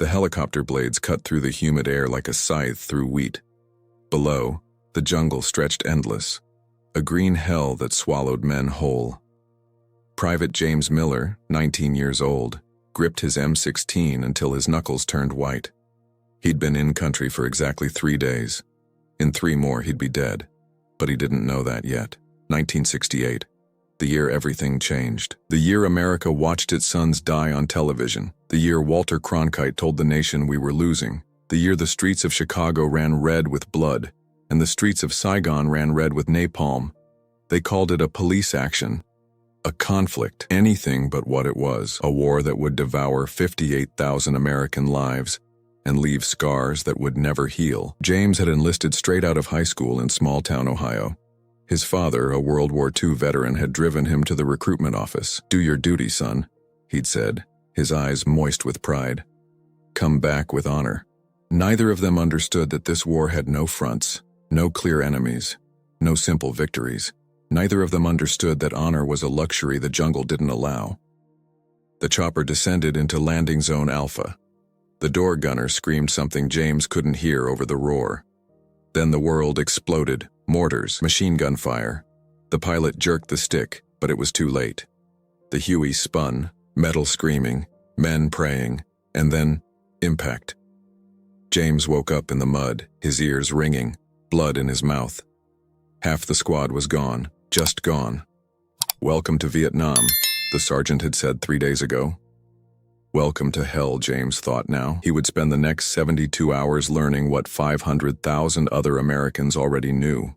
The helicopter blades cut through the humid air like a scythe through wheat. Below, the jungle stretched endless, a green hell that swallowed men whole. Private James Miller, 19 years old, gripped his M16 until his knuckles turned white. He'd been in country for exactly 3 days. In 3 more, he'd be dead. But he didn't know that yet. 1968. The year everything changed. The year America watched its sons die on television. The year Walter Cronkite told the nation we were losing. The year the streets of Chicago ran red with blood, and the streets of Saigon ran red with napalm. They called it a police action, a conflict, anything but what it was, a war that would devour 58,000 American lives and leave scars that would never heal. James had enlisted straight out of high school in small-town Ohio. His father, a World War II veteran, had driven him to the recruitment office. "Do your duty, son," he'd said, his eyes moist with pride. "Come back with honor." Neither of them understood that this war had no fronts, no clear enemies, no simple victories. Neither of them understood that honor was a luxury the jungle didn't allow. The chopper descended into landing zone Alpha. The door gunner screamed something James couldn't hear over the roar. Then the world exploded. Mortars, machine gun fire. The pilot jerked the stick, but it was too late. The Huey spun, metal screaming, men praying, and then impact. James woke up in the mud, his ears ringing, blood in his mouth. Half the squad was gone, just gone. "Welcome to Vietnam," the sergeant had said 3 days ago. Welcome to hell, James thought now. He would spend the next 72 hours learning what 500,000 other Americans already knew.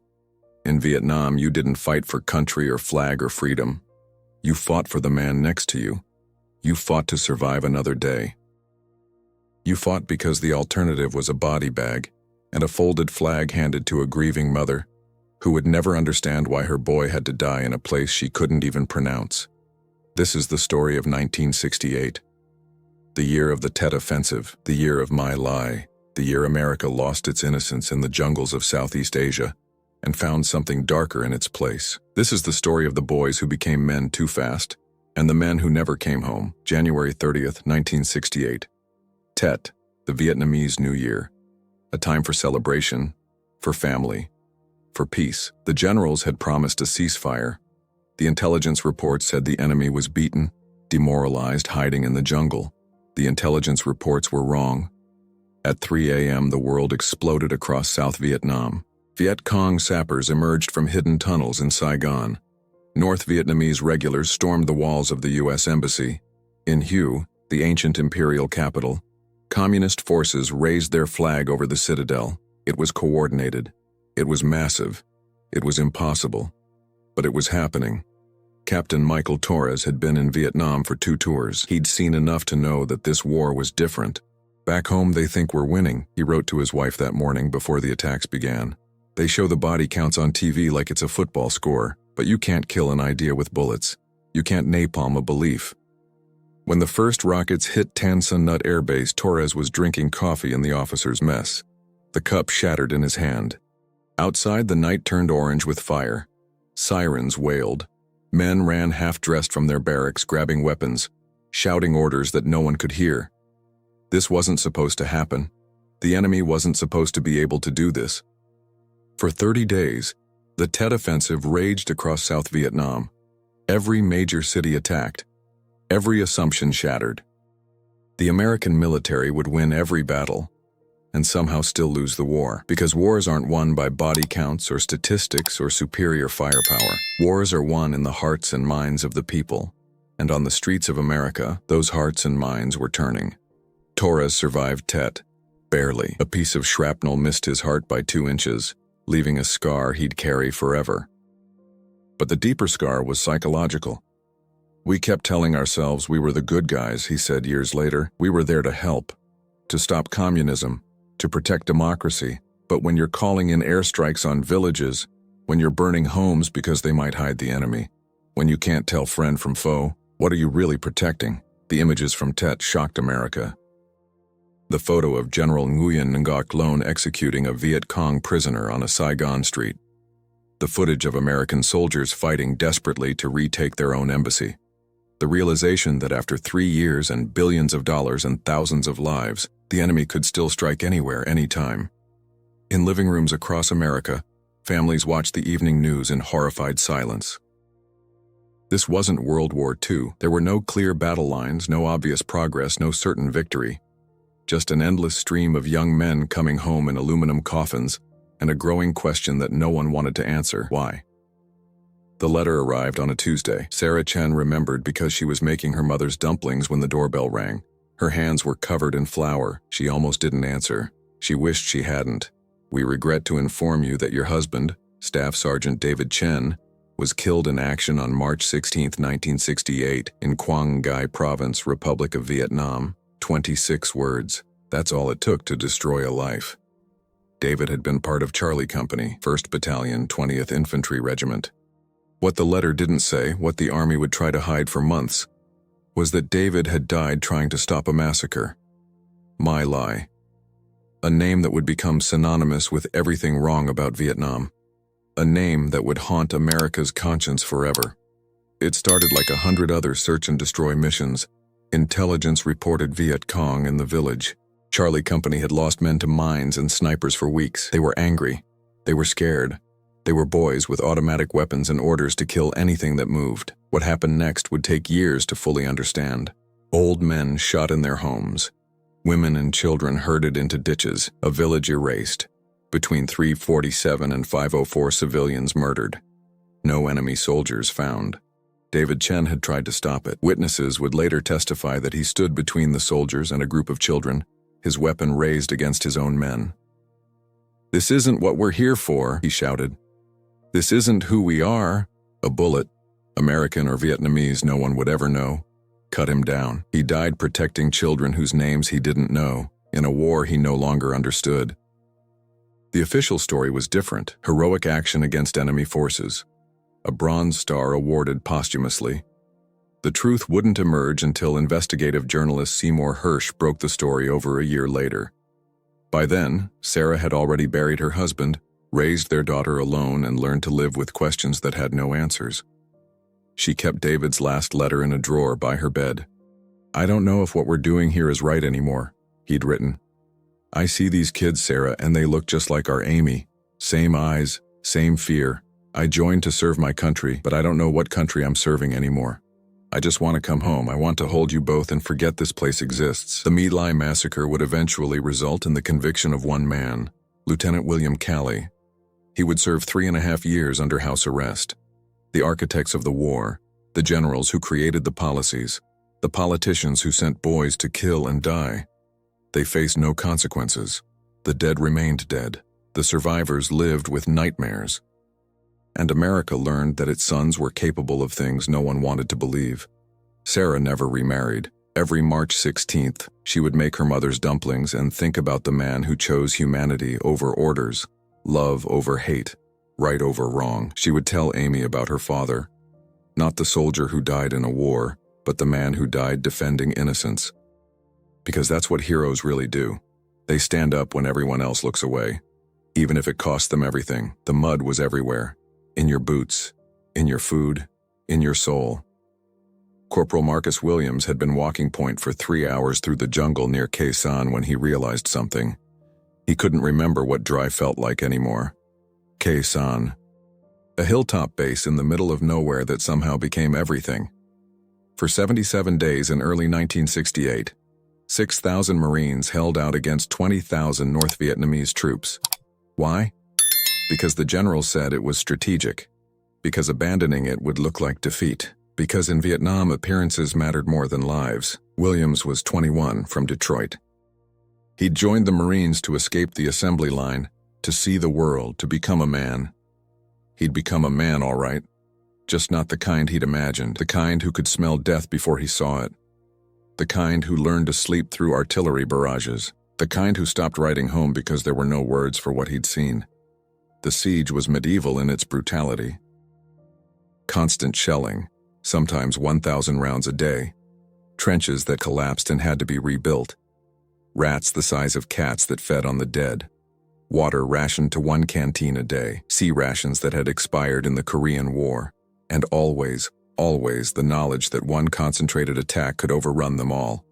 In Vietnam, you didn't fight for country or flag or freedom. You fought for the man next to you. You fought to survive another day. You fought because the alternative was a body bag and a folded flag handed to a grieving mother who would never understand why her boy had to die in a place she couldn't even pronounce. This is the story of 1968. The year of the Tet Offensive, the year of My Lai, the year America lost its innocence in the jungles of Southeast Asia and found something darker in its place. This is the story of the boys who became men too fast and the men who never came home. January 30th, 1968. Tet, the Vietnamese New Year. A time for celebration, for family, for peace. The generals had promised a ceasefire. The intelligence reports said the enemy was beaten, demoralized, hiding in the jungle. The intelligence reports were wrong. At 3 a.m., the world exploded across South Vietnam. Viet Cong sappers emerged from hidden tunnels in Saigon. North Vietnamese regulars stormed the walls of the U.S. Embassy. In Hue, the ancient imperial capital, communist forces raised their flag over the citadel. It was coordinated. It was massive. It was impossible. But it was happening. Captain Michael Torres had been in Vietnam for 2 tours. He'd seen enough to know that this war was different. "Back home they think we're winning," he wrote to his wife that morning before the attacks began. "They show the body counts on TV like it's a football score, but you can't kill an idea with bullets. You can't napalm a belief." When the first rockets hit Tan Son Nhut Air Base, Torres was drinking coffee in the officer's mess. The cup shattered in his hand. Outside, the night turned orange with fire. Sirens wailed. Men ran half-dressed from their barracks, grabbing weapons, shouting orders that no one could hear. This wasn't supposed to happen. The enemy wasn't supposed to be able to do this. For 30 days, the Tet Offensive raged across South Vietnam. Every major city attacked. Every assumption shattered. The American military would win every battle and somehow still lose the war, because wars aren't won by body counts or statistics or superior firepower. Wars are won in the hearts and minds of the people, and on the streets of America, those hearts and minds were turning. Torres survived Tet, barely. A piece of shrapnel missed his heart by 2 inches, leaving a scar he'd carry forever. But the deeper scar was psychological. "We kept telling ourselves we were the good guys," he said years later. "We were there to help, to stop communism, to protect democracy. But when you're calling in airstrikes on villages, when you're burning homes because they might hide the enemy, when you can't tell friend from foe, what are you really protecting?" The images from Tet shocked America. The photo of General Nguyen Ngoc Loan executing a Viet Cong prisoner on a Saigon street. The footage of American soldiers fighting desperately to retake their own embassy. The realization that after 3 years and billions of dollars and thousands of lives, the enemy could still strike anywhere, anytime. In living rooms across America, families watched the evening news in horrified silence. This wasn't World War II. There were no clear battle lines, no obvious progress, no certain victory. Just an endless stream of young men coming home in aluminum coffins, and a growing question that no one wanted to answer: why? The letter arrived on a Tuesday. Sarah Chen remembered because she was making her mother's dumplings when the doorbell rang. Her hands were covered in flour. She almost didn't answer. She wished she hadn't. "We regret to inform you that your husband, Staff Sergeant David Chen, was killed in action on March 16, 1968, in Quang Ngai Province, Republic of Vietnam." 26 words. That's all it took to destroy a life. David had been part of Charlie Company, 1st Battalion, 20th Infantry Regiment. What the letter didn't say, what the Army would try to hide for months, was that David had died trying to stop a massacre. My Lai. A name that would become synonymous with everything wrong about Vietnam. A name that would haunt America's conscience forever. It started like 100 other search and destroy missions. Intelligence reported Viet Cong in the village. Charlie Company had lost men to mines and snipers for weeks. They were angry. They were scared. They were boys with automatic weapons and orders to kill anything that moved. What happened next would take years to fully understand. Old men shot in their homes. Women and children herded into ditches. A village erased. Between 347 and 504 civilians murdered. No enemy soldiers found. David Chen had tried to stop it. Witnesses would later testify that he stood between the soldiers and a group of children, his weapon raised against his own men. "This isn't what we're here for," he shouted. "This isn't who we are." A bullet, American or Vietnamese, no one would ever know, cut him down. He died protecting children whose names he didn't know, in a war he no longer understood. The official story was different. Heroic action against enemy forces. A Bronze Star awarded posthumously. The truth wouldn't emerge until investigative journalist Seymour Hersh broke the story over a year later. By then, Sarah had already buried her husband, raised their daughter alone, and learned to live with questions that had no answers. She kept David's last letter in a drawer by her bed. "I don't know if what we're doing here is right anymore," he'd written. "I see these kids, Sarah, and they look just like our Amy. Same eyes, same fear. I joined to serve my country, but I don't know what country I'm serving anymore. I just want to come home. I want to hold you both and forget this place exists." The My Lai massacre would eventually result in the conviction of one man, Lieutenant William Calley. He would serve 3.5 years under house arrest. The architects of the war, the generals who created the policies, the politicians who sent boys to kill and die. They faced no consequences. The dead remained dead. The survivors lived with nightmares. And America learned that its sons were capable of things no one wanted to believe. Sarah never remarried. Every March 16th, she would make her mother's dumplings and think about the man who chose humanity over orders, love over hate, right over wrong. She would tell Amy about her father, not the soldier who died in a war, but the man who died defending innocence. Because that's what heroes really do. They stand up when everyone else looks away, even if it cost them everything. The mud was everywhere. In your boots, in your food, in your soul. Corporal Marcus Williams had been walking point for 3 hours through the jungle near Khe Sanh when he realized something. He couldn't remember what dry felt like anymore. Khe Sanh, a hilltop base in the middle of nowhere that somehow became everything. For 77 days in early 1968, 6,000 Marines held out against 20,000 North Vietnamese troops. Why? Because the general said it was strategic. Because abandoning it would look like defeat. Because in Vietnam, appearances mattered more than lives. Williams was 21, from Detroit. He'd joined the Marines to escape the assembly line, to see the world, to become a man. He'd become a man, all right. Just not the kind he'd imagined. The kind who could smell death before he saw it. The kind who learned to sleep through artillery barrages. The kind who stopped writing home because there were no words for what he'd seen. The siege was medieval in its brutality. Constant shelling, sometimes 1,000 rounds a day. Trenches that collapsed and had to be rebuilt. Rats the size of cats that fed on the dead. Water rationed to 1 canteen a day. Sea rations that had expired in the Korean War. And always, Always the knowledge that one concentrated attack could overrun them all.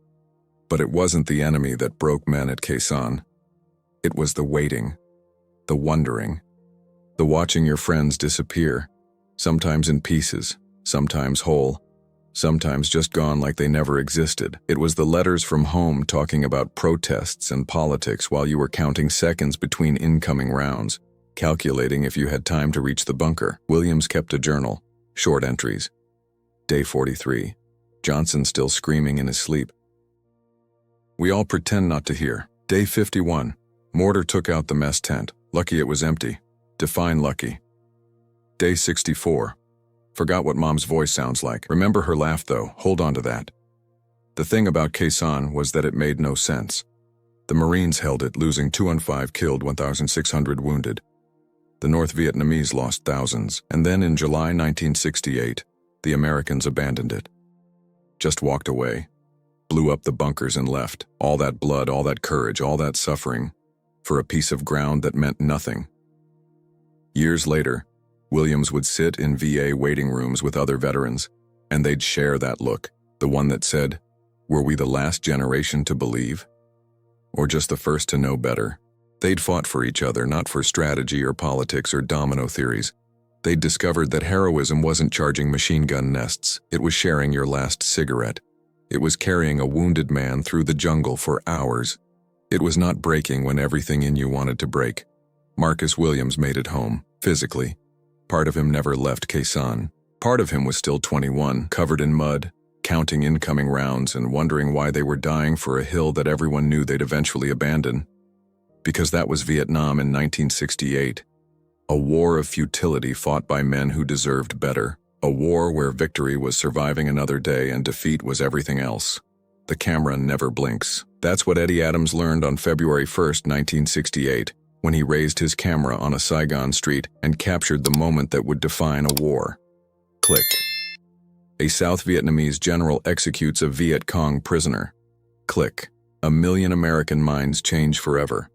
But it wasn't the enemy that broke men at Khe Sanh. It was the waiting, the wondering, the watching your friends disappear, sometimes in pieces, sometimes whole, sometimes just gone like they never existed. It was the letters from home talking about protests and politics while you were counting seconds between incoming rounds, calculating if you had time to reach the bunker. Williams kept a journal, short entries. Day 43. Johnson still screaming in his sleep. We all pretend not to hear. Day 51. Mortar took out the mess tent. Lucky it was empty. Define lucky. Day 64. Forgot what Mom's voice sounds like. Remember her laugh though, hold on to that. The thing about Khe Sanh was that it made no sense. The Marines held it, losing 205 killed, 1,600 wounded. The North Vietnamese lost thousands, and then in July 1968, the Americans abandoned it. Just walked away, blew up the bunkers and left. All that blood, all that courage, all that suffering, for a piece of ground that meant nothing. Years later, Williams would sit in VA waiting rooms with other veterans, and they'd share that look, the one that said, "Were we the last generation to believe? Or just the first to know better?" They'd fought for each other, not for strategy or politics or domino theories. They'd discovered that heroism wasn't charging machine gun nests, it was sharing your last cigarette. It was carrying a wounded man through the jungle for hours. It was not breaking when everything in you wanted to break. Marcus Williams made it home, physically. Part of him never left Khe Sanh. Part of him was still 21, covered in mud, counting incoming rounds and wondering why they were dying for a hill that everyone knew they'd eventually abandon. Because that was Vietnam in 1968. A war of futility fought by men who deserved better. A war where victory was surviving another day and defeat was everything else. The camera never blinks. That's what Eddie Adams learned on February 1st, 1968, when he raised his camera on a Saigon street and captured the moment that would define a war. Click. A South Vietnamese general executes a Viet Cong prisoner. Click. 1,000,000 American minds change forever.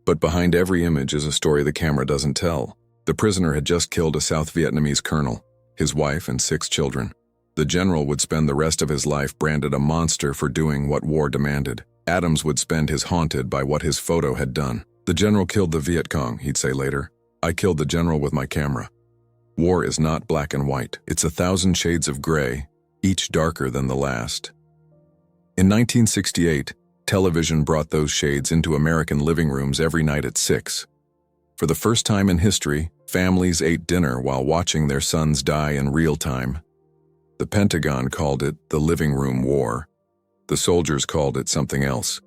But behind every image is a story the camera doesn't tell. The prisoner had just killed a South Vietnamese colonel, his wife and 6 children. The general would spend the rest of his life branded a monster for doing what war demanded. Adams would spend his haunted by what his photo had done. The general killed the Viet Cong, he'd say later. I killed the general with my camera. War is not black and white. It's 1,000 shades of gray, each darker than the last. In 1968, television brought those shades into American living rooms every night at 6. For the first time in history, families ate dinner while watching their sons die in real time. The Pentagon called it the living room war. The soldiers called it something else.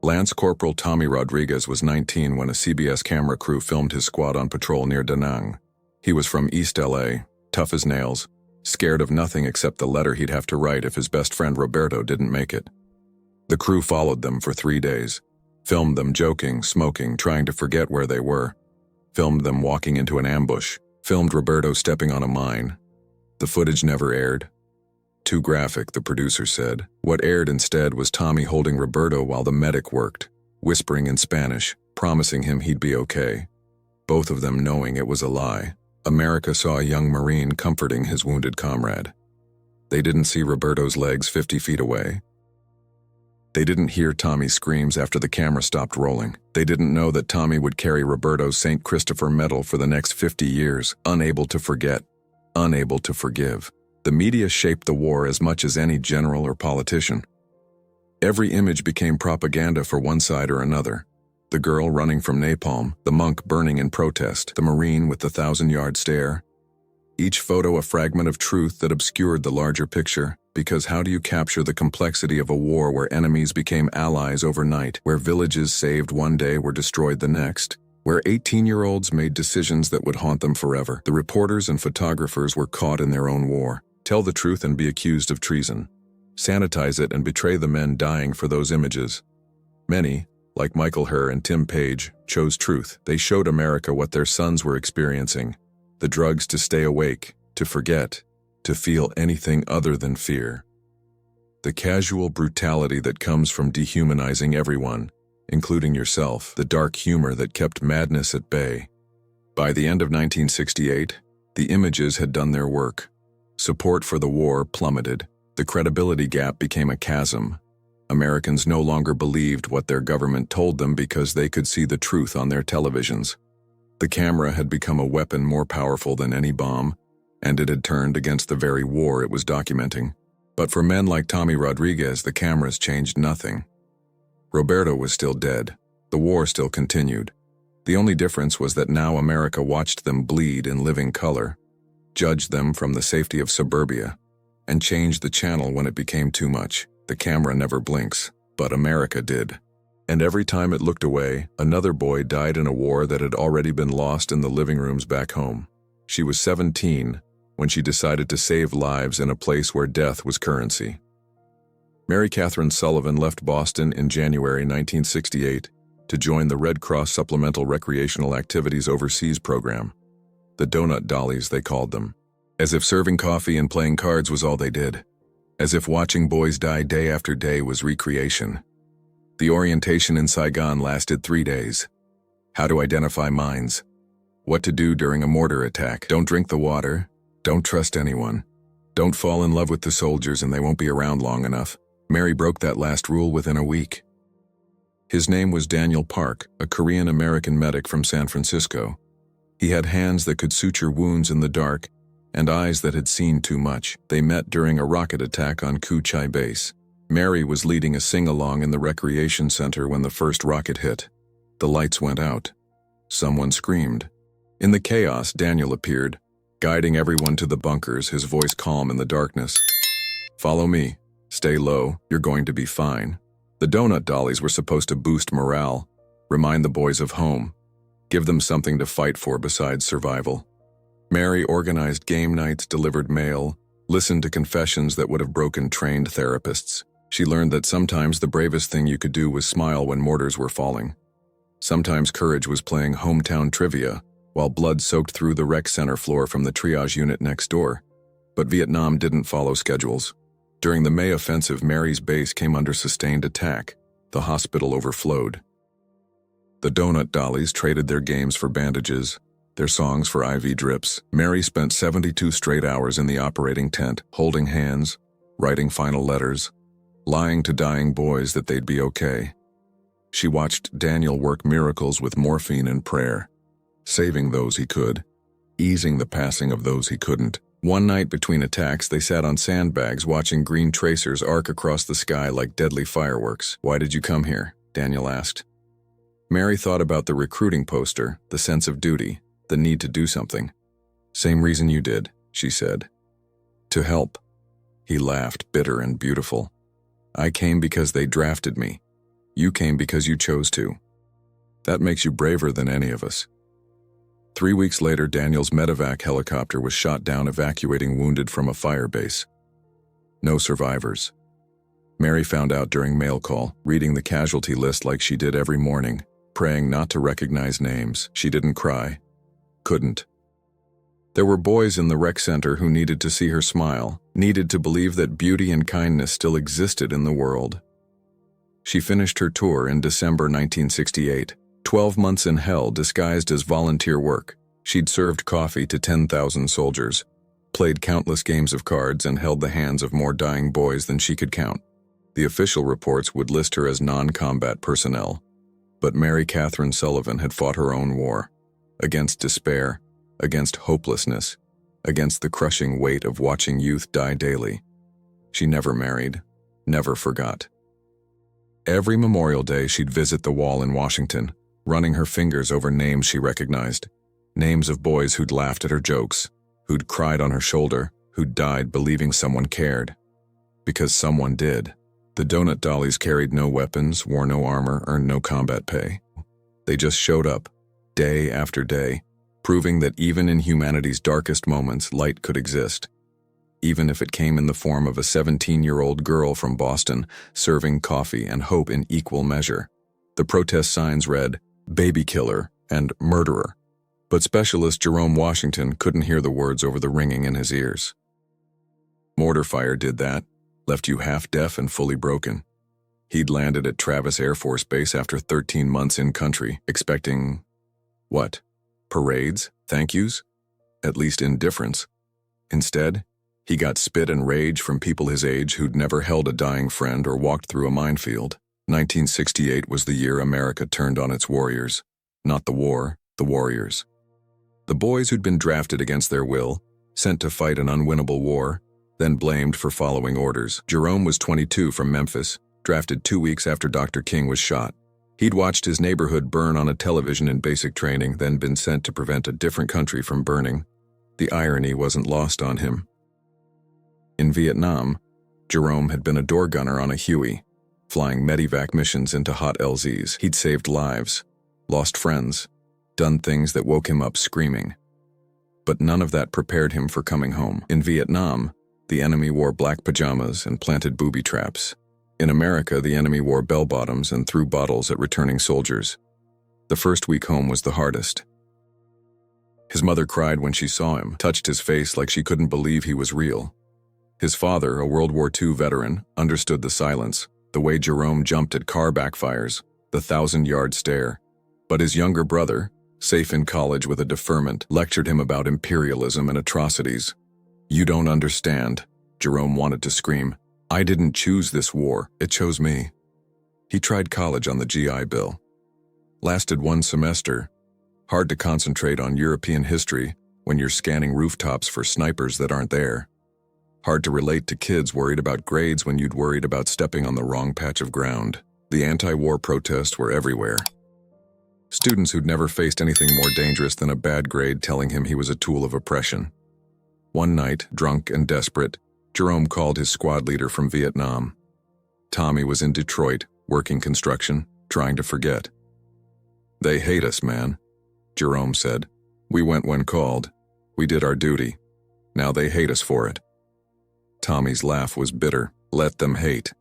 Lance Corporal Tommy Rodriguez was 19 when a CBS camera crew filmed his squad on patrol near Da Nang. He was from East LA, tough as nails, scared of nothing except the letter he'd have to write if his best friend Roberto didn't make it. The crew followed them for 3 days, filmed them joking, smoking, trying to forget where they were, filmed them walking into an ambush, filmed Roberto stepping on a mine. The footage never aired. Too graphic, the producer said. What aired instead was Tommy holding Roberto while the medic worked, whispering in Spanish, promising him he'd be okay. Both of them knowing it was a lie. America saw a young Marine comforting his wounded comrade. They didn't see Roberto's legs 50 feet away. They didn't hear Tommy's screams after the camera stopped rolling. They didn't know that Tommy would carry Roberto's St. Christopher medal for the next 50 years, unable to forget, unable to forgive. The media shaped the war as much as any general or politician. Every image became propaganda for one side or another. The girl running from napalm, the monk burning in protest, the Marine with the 1,000-yard stare. Each photo a fragment of truth that obscured the larger picture, because how do you capture the complexity of a war where enemies became allies overnight, where villages saved one day were destroyed the next, where 18-year-olds made decisions that would haunt them forever? The reporters and photographers were caught in their own war. Tell the truth and be accused of treason. Sanitize it and betray the men dying for those images. Many, like Michael Herr and Tim Page, chose truth. They showed America what their sons were experiencing. The drugs to stay awake, to forget, to feel anything other than fear. The casual brutality that comes from dehumanizing everyone, including yourself, the dark humor that kept madness at bay. By the end of 1968, the images had done their work. Support for the war plummeted. The credibility gap became a chasm. Americans no longer believed what their government told them because they could see the truth on their televisions. The camera had become a weapon more powerful than any bomb, and it had turned against the very war it was documenting. But for men like Tommy Rodriguez, the cameras changed nothing. Roberto was still dead. The war still continued. The only difference was that now America watched them bleed in living color, judged them from the safety of suburbia, and changed the channel when it became too much. The camera never blinks, but America did. And every time it looked away, another boy died in a war that had already been lost in the living rooms back home. She was 17 when she decided to save lives in a place where death was currency. Mary Catherine Sullivan left Boston in January 1968 to join the Red Cross Supplemental Recreational Activities Overseas program. The Doughnut Dollies, they called them. As if serving coffee and playing cards was all they did. As if watching boys die day after day was recreation. The orientation in Saigon lasted 3 days. How to identify mines. What to do during a mortar attack. Don't drink the water. Don't trust anyone. Don't fall in love with the soldiers and they won't be around long enough. Mary broke that last rule within a week. His name was Daniel Park, a Korean-American medic from San Francisco. He had hands that could suture wounds in the dark and eyes that had seen too much. They met during a rocket attack on Khe Sanh base. Mary was leading a sing-along in the recreation center when the first rocket hit. The lights went out. Someone screamed. In the chaos, Daniel appeared, guiding everyone to the bunkers, his voice calm in the darkness. Follow me. Stay low. You're going to be fine. The Doughnut Dollies were supposed to boost morale, remind the boys of home, give them something to fight for besides survival. Mary organized game nights, delivered mail, listened to confessions that would have broken trained therapists. She learned that sometimes the bravest thing you could do was smile when mortars were falling. Sometimes courage was playing hometown trivia while blood soaked through the rec center floor from the triage unit next door. But Vietnam didn't follow schedules. During the May offensive, Mary's base came under sustained attack. The hospital overflowed. The Doughnut Dollies traded their games for bandages, their songs for IV drips. Mary spent 72 straight hours in the operating tent, holding hands, writing final letters, lying to dying boys that they'd be okay. She watched Daniel work miracles with morphine and prayer, saving those he could, easing the passing of those he couldn't. One night between attacks, they sat on sandbags watching green tracers arc across the sky like deadly fireworks. "Why did you come here?" Daniel asked. Mary thought about the recruiting poster, the sense of duty, the need to do something. "Same reason you did," she said. "To help." He laughed, bitter and beautiful. "I came because they drafted me. You came because you chose to. That makes you braver than any of us." 3 weeks later, Daniel's medevac helicopter was shot down evacuating wounded from a fire base. No survivors. Mary found out during mail call, reading the casualty list like she did every morning, praying not to recognize names. She didn't cry. Couldn't. There were boys in the rec center who needed to see her smile, needed to believe that beauty and kindness still existed in the world. She finished her tour in December 1968. 12 months in hell disguised as volunteer work. She'd served coffee to 10,000 soldiers, played countless games of cards, and held the hands of more dying boys than she could count. The official reports would list her as non-combat personnel. But Mary Catherine Sullivan had fought her own war, against despair, against hopelessness, against the crushing weight of watching youth die daily. She never married, never forgot. Every Memorial Day, she'd visit the wall in Washington, running her fingers over names she recognized, names of boys who'd laughed at her jokes, who'd cried on her shoulder, who'd died believing someone cared. Because someone did. The Doughnut Dollies carried no weapons, wore no armor, earned no combat pay. They just showed up, day after day, proving that even in humanity's darkest moments, light could exist. Even if it came in the form of a 17-year-old girl from Boston, serving coffee and hope in equal measure. The protest signs read, "Baby Killer" and "Murderer." But specialist Jerome Washington couldn't hear the words over the ringing in his ears. Mortar fire did that, left you half deaf and fully broken. He'd landed at Travis Air Force Base after 13 months in country, expecting, what? Parades? Thank yous? At least indifference. Instead, He got spit and rage from people his age who'd never held a dying friend or walked through a minefield. 1968 was the year America turned on its warriors. Not the war, the warriors. The boys who'd been drafted against their will, sent to fight an unwinnable war, then blamed for following orders. Jerome was 22 from Memphis, drafted 2 weeks after Dr. King was shot. He'd watched his neighborhood burn on a television in basic training, then been sent to prevent a different country from burning. The irony wasn't lost on him. In Vietnam, Jerome had been a door gunner on a Huey, flying medevac missions into hot LZs. He'd saved lives, lost friends, done things that woke him up screaming. But none of that prepared him for coming home. In Vietnam, the enemy wore black pajamas and planted booby traps. In America, the enemy wore bell-bottoms and threw bottles at returning soldiers. The first week home was the hardest. His mother cried when she saw him, touched his face like she couldn't believe he was real. His father, a World War II veteran, understood the silence, the way Jerome jumped at car backfires, the 1,000-yard stare. But his younger brother, safe in college with a deferment, lectured him about imperialism and atrocities. "You don't understand," Jerome wanted to scream. "I didn't choose this war, it chose me." He tried college on the GI Bill. Lasted 1 semester. Hard to concentrate on European history when you're scanning rooftops for snipers that aren't there. Hard to relate to kids worried about grades when you'd worried about stepping on the wrong patch of ground. The anti-war protests were everywhere. Students who'd never faced anything more dangerous than a bad grade telling him he was a tool of oppression. One night, drunk and desperate, Jerome called his squad leader from Vietnam. Tommy was in Detroit, working construction, trying to forget. "They hate us, man," Jerome said. "We went when called. We did our duty. Now they hate us for it." Tommy's laugh was bitter. "Let them hate.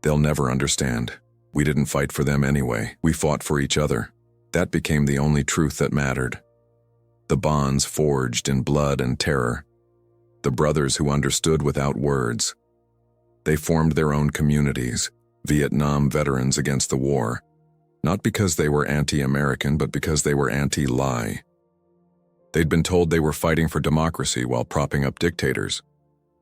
They'll never understand. We didn't fight for them anyway. We fought for each other." That became the only truth that mattered. The bonds forged in blood and terror. The brothers who understood without words. They formed their own communities, Vietnam veterans against the war. Not because they were anti-American, but because they were anti-Lai. They'd been told they were fighting for democracy while propping up dictators.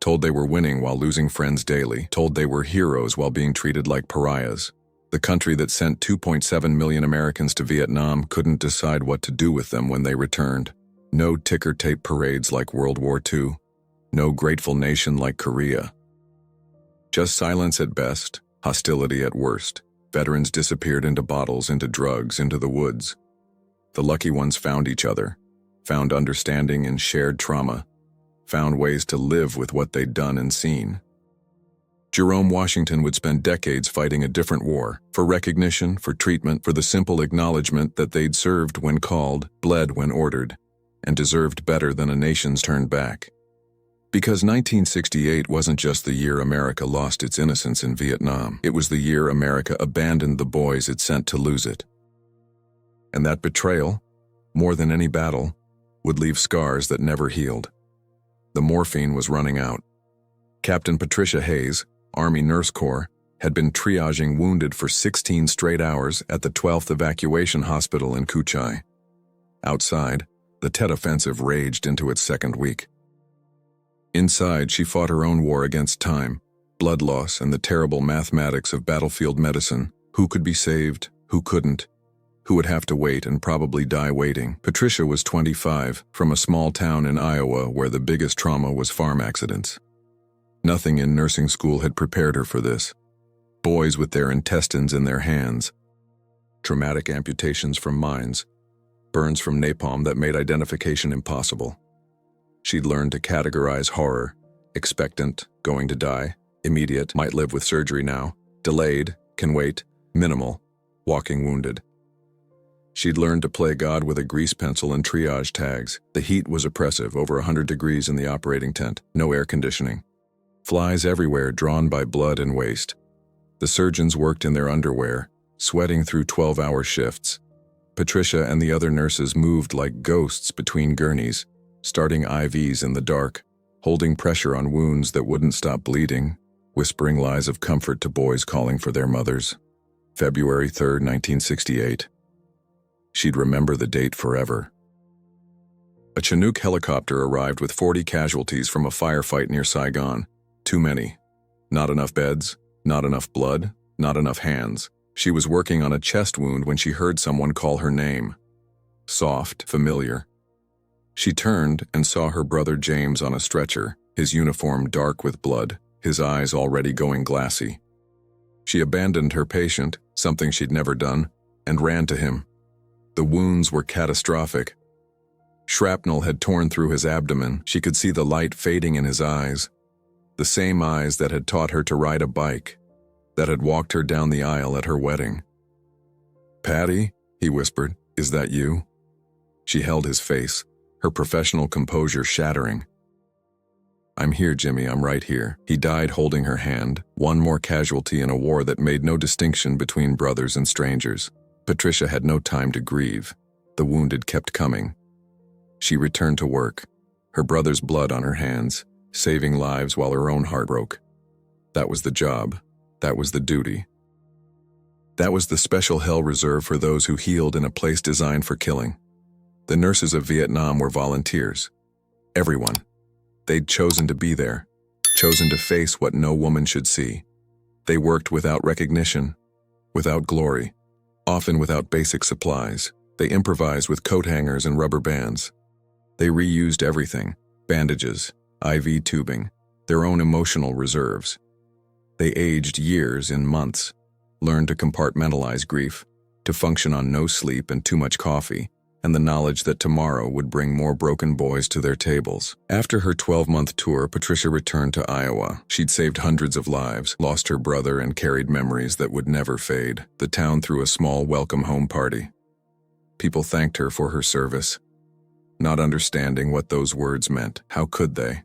Told they were winning while losing friends daily. Told they were heroes while being treated like pariahs. The country that sent 2.7 million Americans to Vietnam couldn't decide what to do with them when they returned. No ticker tape parades like World War II. No grateful nation like Korea. Just silence at best, hostility at worst. Veterans disappeared into bottles, into drugs, into the woods. The lucky ones found each other, found understanding and shared trauma, found ways to live with what they'd done and seen. Jerome Washington would spend decades fighting a different war, for recognition, for treatment, for the simple acknowledgement that they'd served when called, bled when ordered, and deserved better than a nation's turned back. Because 1968 wasn't just the year America lost its innocence in Vietnam. It was the year America abandoned the boys it sent to lose it. And that betrayal, more than any battle, would leave scars that never healed. The morphine was running out. Captain Patricia Hayes, Army Nurse Corps, had been triaging wounded for 16 straight hours at the 12th Evacuation Hospital in Khe Sanh. Outside, the Tet Offensive raged into its second week. Inside, she fought her own war against time, blood loss, and the terrible mathematics of battlefield medicine. Who could be saved, who couldn't, who would have to wait and probably die waiting. Patricia was 25, from a small town in Iowa where the biggest trauma was farm accidents. Nothing in nursing school had prepared her for this. Boys with their intestines in their hands. Traumatic amputations from mines. Burns from napalm that made identification impossible. She'd learned to categorize horror: expectant, going to die; immediate, might live with surgery now; delayed, can wait; minimal, walking wounded. She'd learned to play God with a grease pencil and triage tags. The heat was oppressive, over 100 degrees in the operating tent, no air conditioning. Flies everywhere, drawn by blood and waste. The surgeons worked in their underwear, sweating through 12-hour shifts. Patricia and the other nurses moved like ghosts between gurneys, starting IVs in the dark, holding pressure on wounds that wouldn't stop bleeding, whispering lies of comfort to boys calling for their mothers. February 3, 1968. She'd remember the date forever. A Chinook helicopter arrived with 40 casualties from a firefight near Saigon. Too many. Not enough beds, not enough blood, not enough hands. She was working on a chest wound when she heard someone call her name. Soft, familiar. She turned and saw her brother James on a stretcher, his uniform dark with blood, his eyes already going glassy. She abandoned her patient, something she'd never done, and ran to him. The wounds were catastrophic. Shrapnel had torn through his abdomen. She could see the light fading in his eyes. The same eyes that had taught her to ride a bike, that had walked her down the aisle at her wedding. "Patty," he whispered, "is that you?" She held his face, her professional composure shattering. "I'm here, Jimmy, I'm right here." He died holding her hand, one more casualty in a war that made no distinction between brothers and strangers. Patricia had no time to grieve. The wounded kept coming. She returned to work, her brother's blood on her hands, saving lives while her own heart broke. That was the job. That was the duty. That was the special hell reserved for those who healed in a place designed for killing. The nurses of Vietnam were volunteers. Everyone. They'd chosen to be there, chosen to face what no woman should see. They worked without recognition, without glory, often without basic supplies. They improvised with coat hangers and rubber bands. They reused everything, bandages, IV tubing, their own emotional reserves. They aged years in months, learned to compartmentalize grief, to function on no sleep and too much coffee, and the knowledge that tomorrow would bring more broken boys to their tables. After her 12-month tour, Patricia returned to Iowa. She'd saved hundreds of lives, lost her brother, and carried memories that would never fade. The town threw a small welcome home party. People thanked her for her service, not understanding what those words meant. How could they?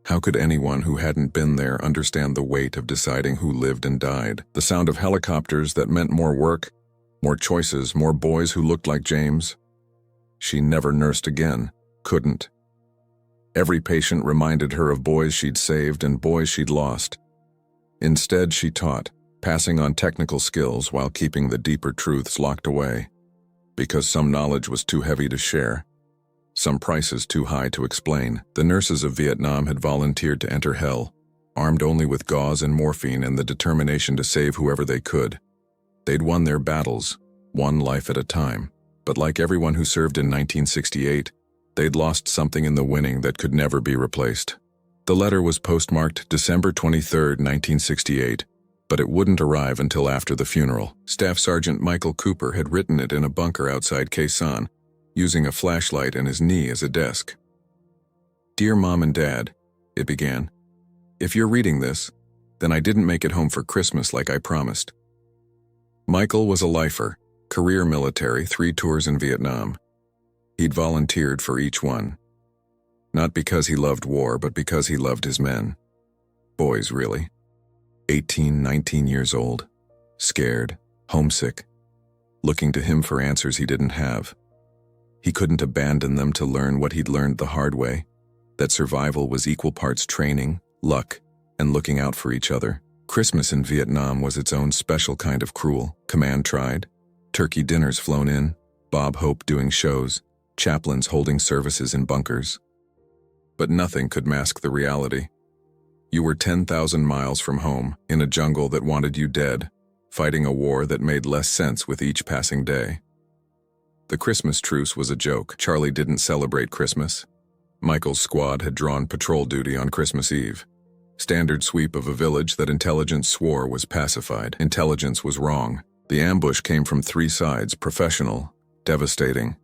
How could anyone who hadn't been there understand the weight of deciding who lived and died? The sound of helicopters that meant more work, more choices, more boys who looked like James. She never nursed again, couldn't. Every patient reminded her of boys she'd saved and boys she'd lost. Instead, she taught, passing on technical skills while keeping the deeper truths locked away. Because some knowledge was too heavy to share, some prices too high to explain. The nurses of Vietnam had volunteered to enter hell, armed only with gauze and morphine and the determination to save whoever they could. They'd won their battles, one life at a time. But like everyone who served in 1968, they'd lost something in the winning that could never be replaced. The letter was postmarked December 23, 1968, but it wouldn't arrive until after the funeral. Staff Sergeant Michael Cooper had written it in a bunker outside Khe Sanh, using a flashlight and his knee as a desk. "Dear Mom and Dad," it began. "If you're reading this, then I didn't make it home for Christmas like I promised." Michael was a lifer, career military, 3 tours in Vietnam. He'd volunteered for each one. Not because he loved war, but because he loved his men. Boys, really. 18, 19 years old, scared, homesick, looking to him for answers he didn't have. He couldn't abandon them to learn what he'd learned the hard way, that survival was equal parts training, luck, and looking out for each other. Christmas in Vietnam was its own special kind of cruel. Command tried, turkey dinners flown in, Bob Hope doing shows, chaplains holding services in bunkers. But nothing could mask the reality. You were 10,000 miles from home, in a jungle that wanted you dead, fighting a war that made less sense with each passing day. The Christmas truce was a joke. Charlie didn't celebrate Christmas. Michael's squad had drawn patrol duty on Christmas Eve. Standard sweep of a village that intelligence swore was pacified. Intelligence was wrong. The ambush came from 3 sides, professional, devastating.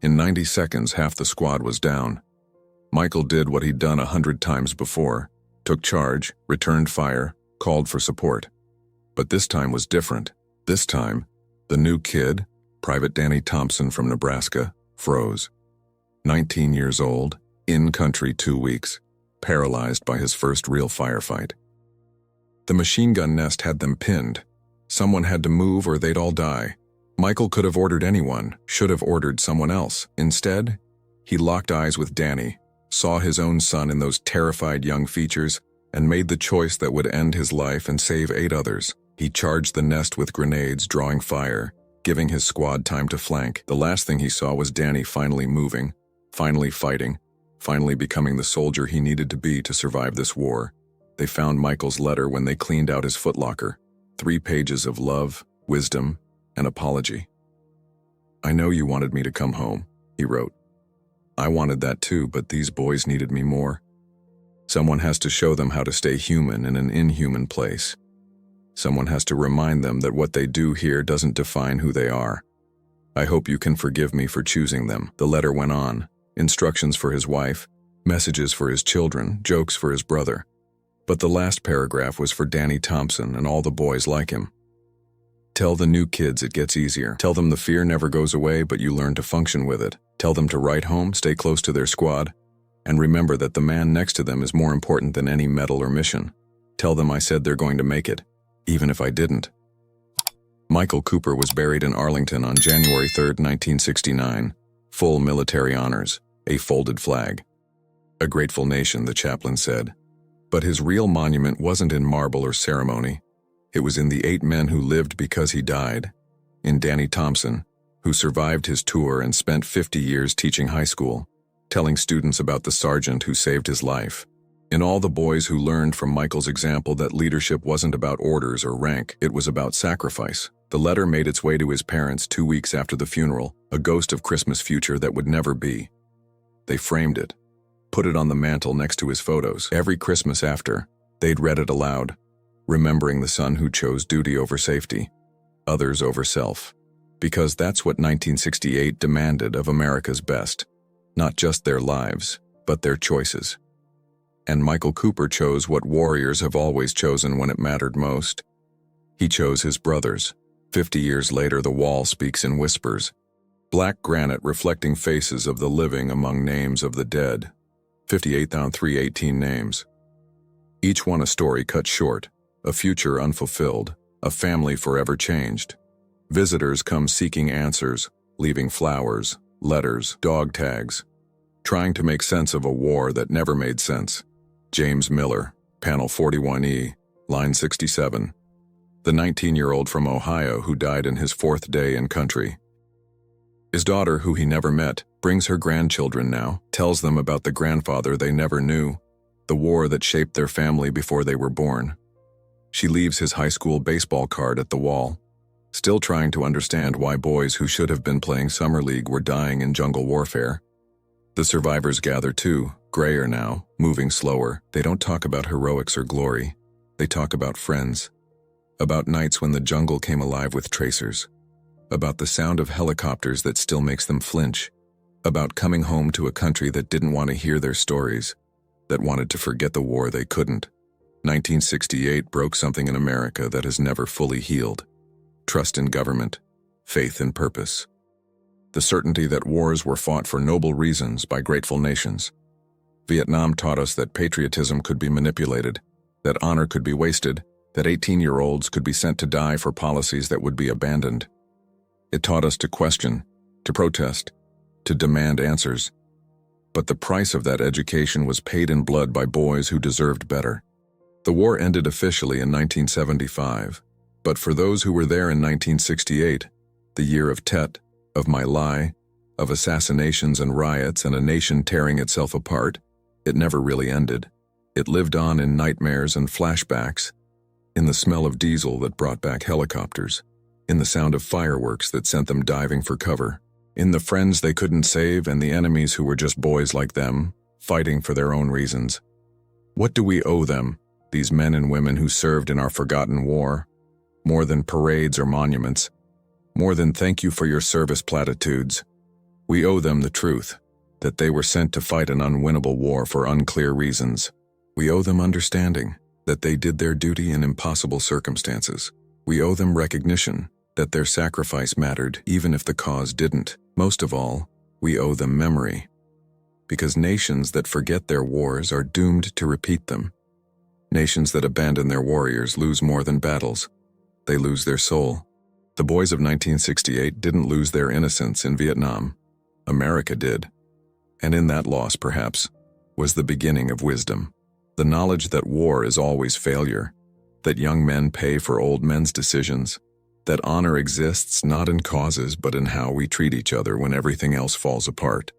In 90 seconds, half the squad was down. Michael did what he'd done 100 times before, took charge, returned fire, called for support. But this time was different. This time, the new kid, Private Danny Thompson from Nebraska, froze. 19 years old, in country 2 weeks, paralyzed by his first real firefight. The machine gun nest had them pinned. Someone had to move or they'd all die. Michael could have ordered anyone, should have ordered someone else. Instead, he locked eyes with Danny, saw his own son in those terrified young features, and made the choice that would end his life and save 8 others. He charged the nest with grenades, drawing fire, giving his squad time to flank. The last thing he saw was Danny finally moving, finally fighting, finally becoming the soldier he needed to be to survive this war. They found Michael's letter when they cleaned out his footlocker. 3 pages of love, wisdom, and apology. "I know you wanted me to come home," he wrote. "I wanted that too, but these boys needed me more. Someone has to show them how to stay human in an inhuman place. Someone has to remind them that what they do here doesn't define who they are. I hope you can forgive me for choosing them." The letter went on. Instructions for his wife, messages for his children, jokes for his brother. But the last paragraph was for Danny Thompson and all the boys like him. "Tell the new kids it gets easier. Tell them the fear never goes away, but you learn to function with it. Tell them to write home, stay close to their squad, and remember that the man next to them is more important than any medal or mission. Tell them I said they're going to make it, even if I didn't." Michael Cooper was buried in Arlington on January 3, 1969. Full military honors, a folded flag. A grateful nation, the chaplain said. But his real monument wasn't in marble or ceremony. It was in the 8 men who lived because he died. In Danny Thompson, who survived his tour and spent 50 years teaching high school, telling students about the sergeant who saved his life. In all the boys who learned from Michael's example that leadership wasn't about orders or rank, it was about sacrifice. The letter made its way to his parents 2 weeks after the funeral, a ghost of Christmas future that would never be. They framed it, put it on the mantle next to his photos. Every Christmas after, they'd read it aloud, remembering the son who chose duty over safety, others over self. Because that's what 1968 demanded of America's best. Not just their lives, but their choices. And Michael Cooper chose what warriors have always chosen when it mattered most. He chose his brothers. 50 years later, the wall speaks in whispers. Black granite reflecting faces of the living among names of the dead. 58,318 names. Each one a story cut short, a future unfulfilled, a family forever changed. Visitors come seeking answers, leaving flowers, letters, dog tags, trying to make sense of a war that never made sense. James Miller, panel 41E, line 67. The 19-year-old from Ohio who died in his 4th day in country. His daughter, who he never met, brings her grandchildren now, tells them about the grandfather they never knew, the war that shaped their family before they were born. She leaves his high school baseball card at the wall, still trying to understand why boys who should have been playing summer league were dying in jungle warfare. The survivors gather too, grayer now, moving slower. They don't talk about heroics or glory. They talk about friends. About nights when the jungle came alive with tracers. About the sound of helicopters that still makes them flinch. About coming home to a country that didn't want to hear their stories, that wanted to forget the war they couldn't. 1968 broke something in America that has never fully healed. Trust in government, faith in purpose. The certainty that wars were fought for noble reasons by grateful nations. Vietnam taught us that patriotism could be manipulated, that honor could be wasted, that 18-year-olds could be sent to die for policies that would be abandoned. It taught us to question, to protest, to demand answers. But the price of that education was paid in blood by boys who deserved better. The war ended officially in 1975, but for those who were there in 1968, the year of Tet, of My Lai, of assassinations and riots and a nation tearing itself apart, it never really ended. It lived on in nightmares and flashbacks, in the smell of diesel that brought back helicopters, in the sound of fireworks that sent them diving for cover, in the friends they couldn't save and the enemies who were just boys like them, fighting for their own reasons. What do we owe them, these men and women who served in our forgotten war? More than parades or monuments, more than thank you for your service platitudes. We owe them the truth, that they were sent to fight an unwinnable war for unclear reasons. We owe them understanding, that they did their duty in impossible circumstances. We owe them recognition, that their sacrifice mattered even if the cause didn't. Most of all, we owe them memory. Because nations that forget their wars are doomed to repeat them. Nations that abandon their warriors lose more than battles. They lose their soul. The boys of 1968 didn't lose their innocence in Vietnam. America did. And in that loss, perhaps, was the beginning of wisdom. The knowledge that war is always failure, that young men pay for old men's decisions, that honor exists not in causes but in how we treat each other when everything else falls apart.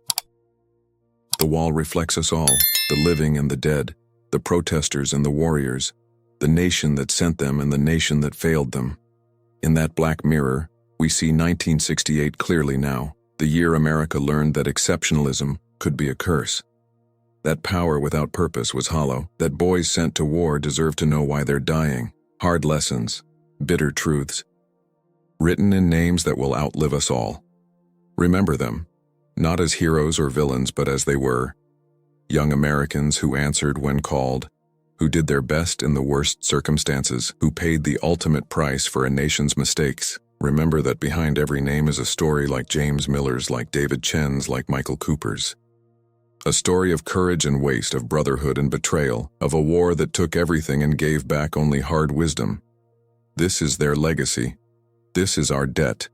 The wall reflects us all, the living and the dead, the protesters and the warriors, the nation that sent them and the nation that failed them. In that black mirror, we see 1968 clearly now, the year America learned that exceptionalism could be a curse. That power without purpose was hollow, that boys sent to war deserve to know why they're dying. Hard lessons, bitter truths, written in names that will outlive us all. Remember them, not as heroes or villains, but as they were. Young Americans who answered when called, who did their best in the worst circumstances, who paid the ultimate price for a nation's mistakes. Remember that behind every name is a story like James Miller's, like David Chen's, like Michael Cooper's. A story of courage and waste, of brotherhood and betrayal, of a war that took everything and gave back only hard wisdom. This is their legacy. This is our debt.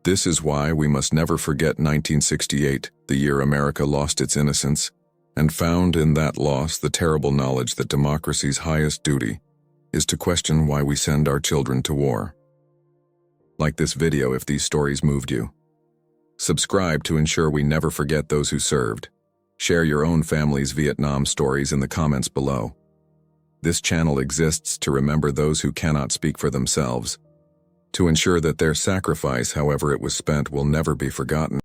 This is why we must never forget 1968, the year America lost its innocence, and found in that loss the terrible knowledge that democracy's highest duty is to question why we send our children to war. Like this video if these stories moved you. Subscribe to ensure we never forget those who served. Share your own family's Vietnam stories in the comments below. This channel exists to remember those who cannot speak for themselves, to ensure that their sacrifice, however it was spent, will never be forgotten.